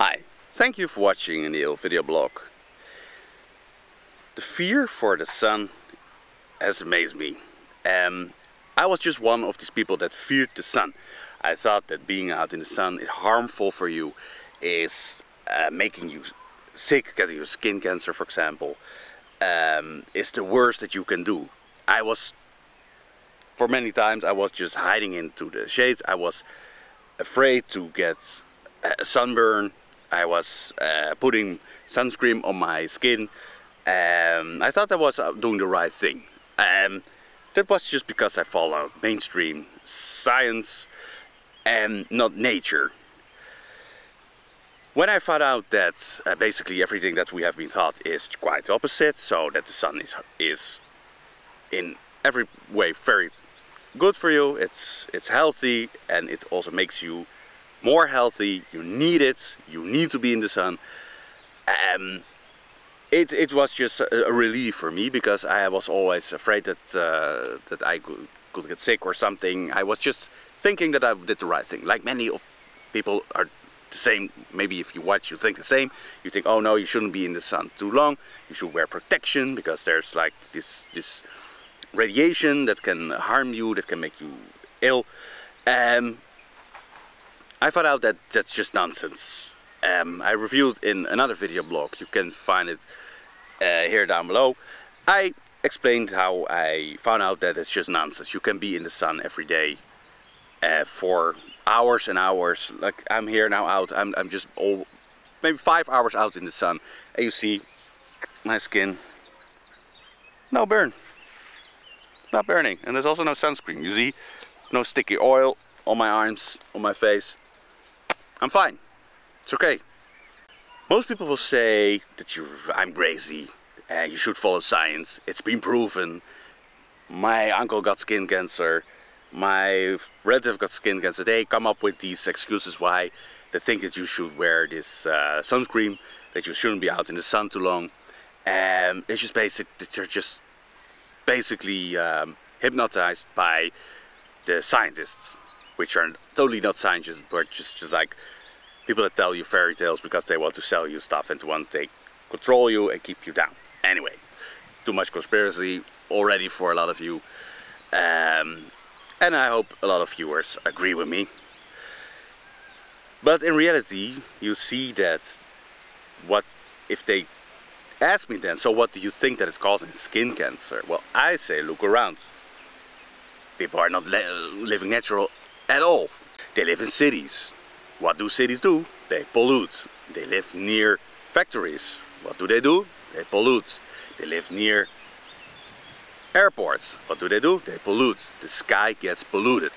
Hi, thank you for watching a new video blog. The fear for the sun has amazed me. I was just one of these people that feared the sun. I thought that being out in the sun is harmful for you, is making you sick, getting your skin cancer for example, is the worst that you can do. For many times I was just hiding into the shades. I was afraid to get a sunburn. I was putting sunscreen on my skin. I thought I was doing the right thing. That was just because I follow mainstream science and not nature. When I found out that basically everything that we have been taught is quite the opposite, so that the sun is in every way very good for you, it's healthy, and it also makes you more healthy. You need it, you need to be in the sun. It was just a relief for me, because I was always afraid that I could get sick or something. I was just thinking that I did the right thing, like many of people are the same. Maybe if you watch, you think the same. You think, oh no, you shouldn't be in the sun too long, you should wear protection, because there's like this radiation that can harm you, that can make you ill. I found out that that's just nonsense. I reviewed in another video blog, you can find it here down below. I explained how I found out that it's just nonsense. You can be in the sun every day for hours and hours. Like I'm here now out, I'm just maybe 5 hours out in the sun, and you see my skin, no burn, not burning, and there's also no sunscreen. You see, no sticky oil on my arms, on my face. I'm fine. It's okay. Most people will say that I'm crazy, you should follow science. It's been proven. My uncle got skin cancer, my relative got skin cancer. They come up with these excuses why they think that you should wear this sunscreen, that you shouldn't be out in the sun too long. It's just they're just basically hypnotized by the scientists, which are totally not scientists, but just like people that tell you fairy tales because they want to sell you stuff and want to control you and keep you down. Anyway, too much conspiracy already for a lot of you, and I hope a lot of viewers agree with me. But in reality, you see that if they ask me then, so what do you think that is causing skin cancer? Well, I say look around. People are not living natural at all. They live in cities. What do cities do? They pollute. They live near factories. What do? They pollute. They live near airports. What do? They pollute. The sky gets polluted.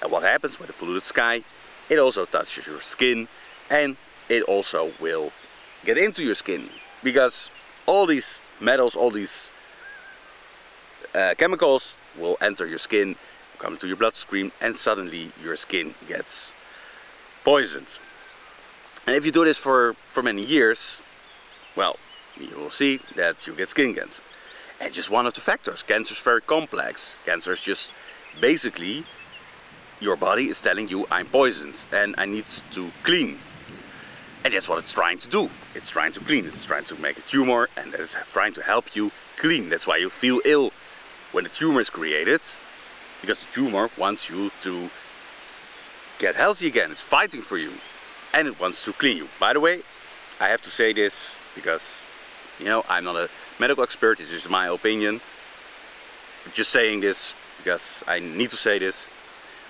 And what happens with a polluted sky? It also touches your skin, and it also will get into your skin, because all these metals, all these chemicals will enter your skin, come to your bloodstream, and suddenly your skin gets poisoned. And if you do this for many years, well, you will see that you get skin cancer. And it's just one of the factors. Cancer is very complex. Cancer is just basically your body is telling you, I'm poisoned and I need to clean. And that's what it's trying to do. It's trying to clean. It's trying to make a tumor, and it's trying to help you clean. That's why you feel ill when the tumor is created, because the tumor wants you to get healthy again. It's fighting for you, and it wants to clean you. By the way, I have to say this because, you know, I'm not a medical expert. This is my opinion. I'm just saying this because I need to say this.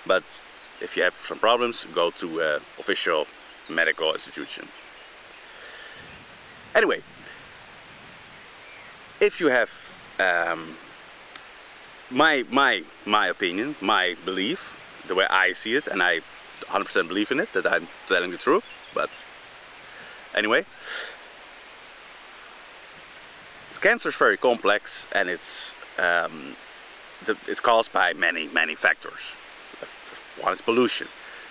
But if you have some problems, go to an official medical institution. Anyway, if you have my opinion, my belief, the way I see it, and I 100% believe in it, that I'm telling the truth, but anyway, cancer is very complex, and it's caused by many factors. One is pollution.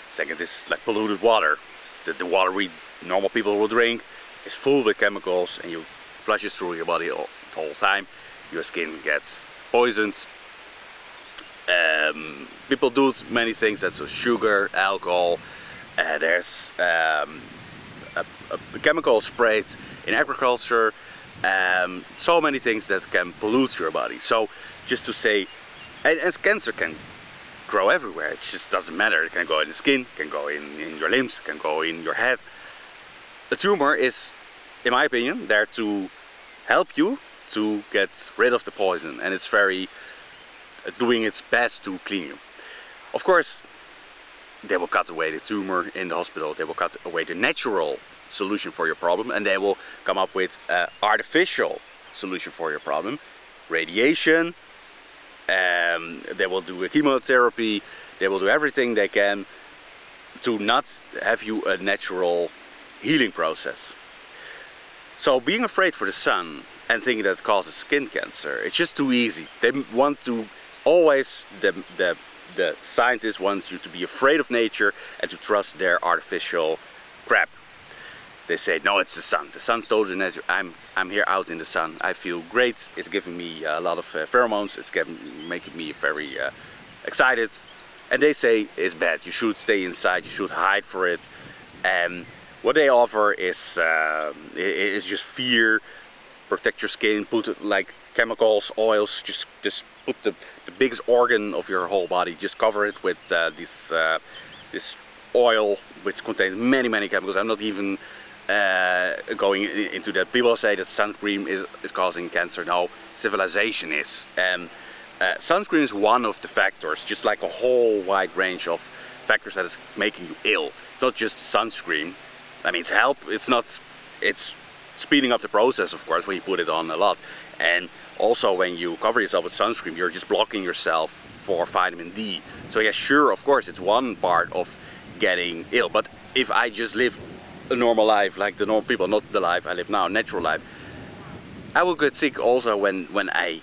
Second is like polluted water. The water normal people will drink is full with chemicals, and you flush it through your body the whole time. Your skin gets poisoned. People do many things, that's sugar, alcohol, there's a chemical sprayed in agriculture, so many things that can pollute your body. So just to say, and cancer can grow everywhere, it just doesn't matter. It can go in the skin, can go in your limbs, can go in your head. A tumor is, in my opinion, there to help you to get rid of the poison, and it's doing its best to clean you. Of course, they will cut away the tumor in the hospital, they will cut away the natural solution for your problem, and they will come up with an artificial solution for your problem. Radiation, they will do a chemotherapy, they will do everything they can to not have you a natural healing process. So being afraid for the sun and thinking that it causes skin cancer, it's just too easy. They want to always, the scientists want you to be afraid of nature and to trust their artificial crap. They say, no, it's the sun. The sun stole the nature. I'm here out in the sun. I feel great. It's giving me a lot of pheromones. It's making me very excited. And they say it's bad. You should stay inside. You should hide for it. And what they offer is just fear. Protect your skin. Put like chemicals, oils. Just put the biggest organ of your whole body. Just cover it with this oil, which contains many chemicals. I'm not even going into that. People say that sunscreen is causing cancer. No, civilization is. And sunscreen is one of the factors, just like a whole wide range of factors that is making you ill. It's not just sunscreen. I mean, it's speeding up the process, of course, when you put it on a lot. And also when you cover yourself with sunscreen, you're just blocking yourself for vitamin D. So yeah, sure, of course, it's one part of getting ill. But if I just live a normal life, like the normal people, not the life I live now, natural life, I will get sick also when I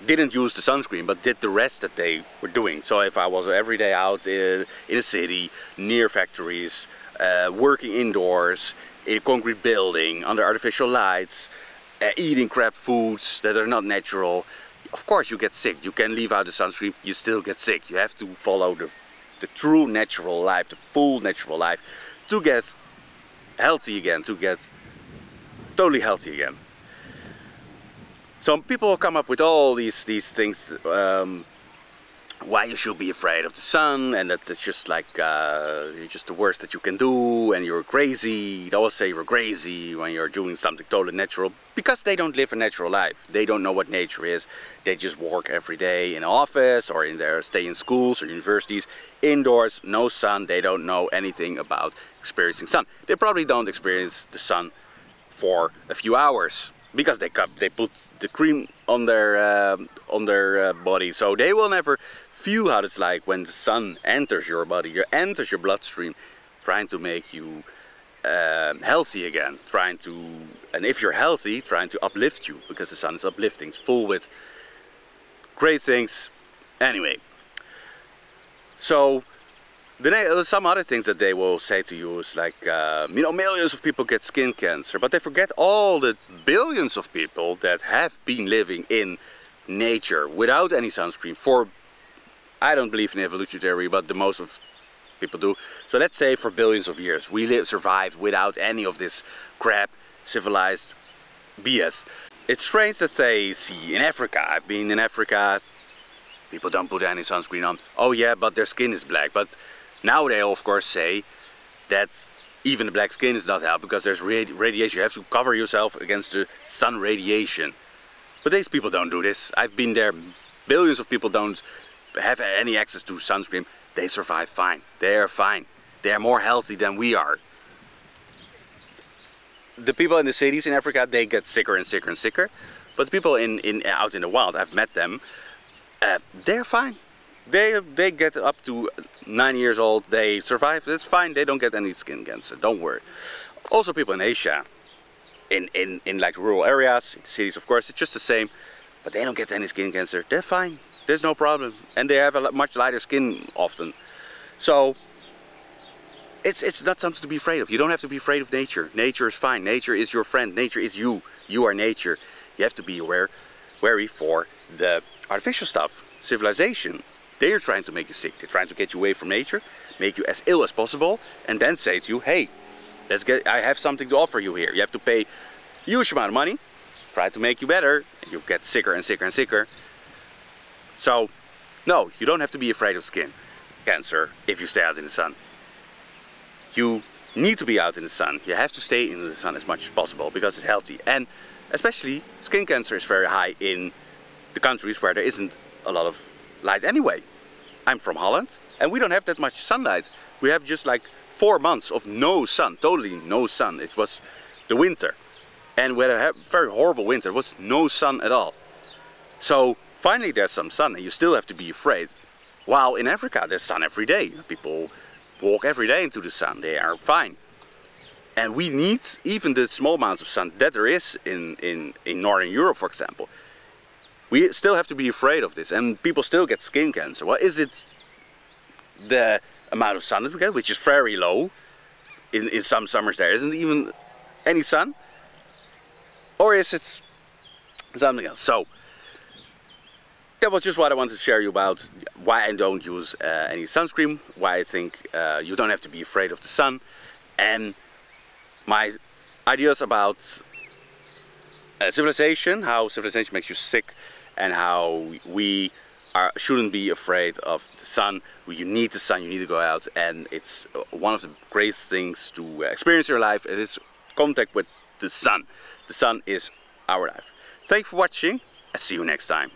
didn't use the sunscreen, but did the rest that they were doing. So if I was every day out in a city, near factories, working indoors, in a concrete building, under artificial lights, eating crap foods that are not natural, of course you get sick. You can leave out the sunscreen, you still get sick. You have to follow the true natural life, the full natural life, to get healthy again, to get totally healthy again. Some people will come up with all these things, why you should be afraid of the sun, and that it's just like it's just the worst that you can do, and you're crazy. They always say you're crazy when you're doing something totally natural, because they don't live a natural life. They don't know what nature is. They just work every day in an office or stay in schools or universities, indoors, no sun. They don't know anything about experiencing sun. They probably don't experience the sun for a few hours, because they put the cream on their body, so they will never feel how it's like when the sun enters your body, enters your bloodstream, trying to make you healthy again, and if you're healthy, trying to uplift you, because the sun is uplifting, it's full with great things. Anyway, so some other things that they will say to you is like, you know, millions of people get skin cancer, but they forget all the billions of people that have been living in nature without any sunscreen for, I don't believe in evolutionary theory, but the most of people do. So let's say for billions of years we survived without any of this crap, civilized BS. It's strange that they see in Africa. I've been in Africa, people don't put any sunscreen on. Oh yeah, but their skin is black. But now they of course say that even the black skin is not help, because there's radiation. You have to cover yourself against the sun radiation. But these people don't do this. I've been there. Billions of people don't have any access to sunscreen. They survive fine. They are fine. They are more healthy than we are. The people in the cities in Africa, they get sicker and sicker and sicker. But the people out in the wild, I've met them, they're fine. They get up to 9 years old, they survive, that's fine, they don't get any skin cancer, don't worry. Also people in Asia, in like rural areas, in cities of course, it's just the same, but they don't get any skin cancer, they're fine, there's no problem. And they have a much lighter skin often. So it's not something to be afraid of. You don't have to be afraid of nature. Nature is fine, nature is your friend, nature is you. You are nature. You have to be wary for the artificial stuff, civilization, they are trying to make you sick. They're trying to get you away from nature, make you as ill as possible, and then say to you, hey, I have something to offer you here. You have to pay a huge amount of money, try to make you better, and you get sicker and sicker and sicker. So, no, you don't have to be afraid of skin cancer if you stay out in the sun. You need to be out in the sun. You have to stay in the sun as much as possible because it's healthy. And especially skin cancer is very high in the countries where there isn't a lot of light anyway. I'm from Holland and we don't have that much sunlight. We have just like 4 months of no sun, totally no sun. It was the winter and we had a very horrible winter. There was no sun at all. So finally there's some sun and you still have to be afraid. While in Africa there's sun every day. People walk every day into the sun, they are fine. And we need even the small amounts of sun that there is in Northern Europe, for example. We still have to be afraid of this, and people still get skin cancer. Well, is it the amount of sun that we get, which is very low? In some summers there isn't even any sun? Or is it something else? So, that was just what I wanted to share you about why I don't use any sunscreen, why I think you don't have to be afraid of the sun, and my ideas about civilization, how civilization makes you sick, and how we shouldn't be afraid of the sun. You need the sun, you need to go out, and it's one of the greatest things to experience in your life. It is contact with the sun. The sun is our life. Thank you for watching, and see you next time.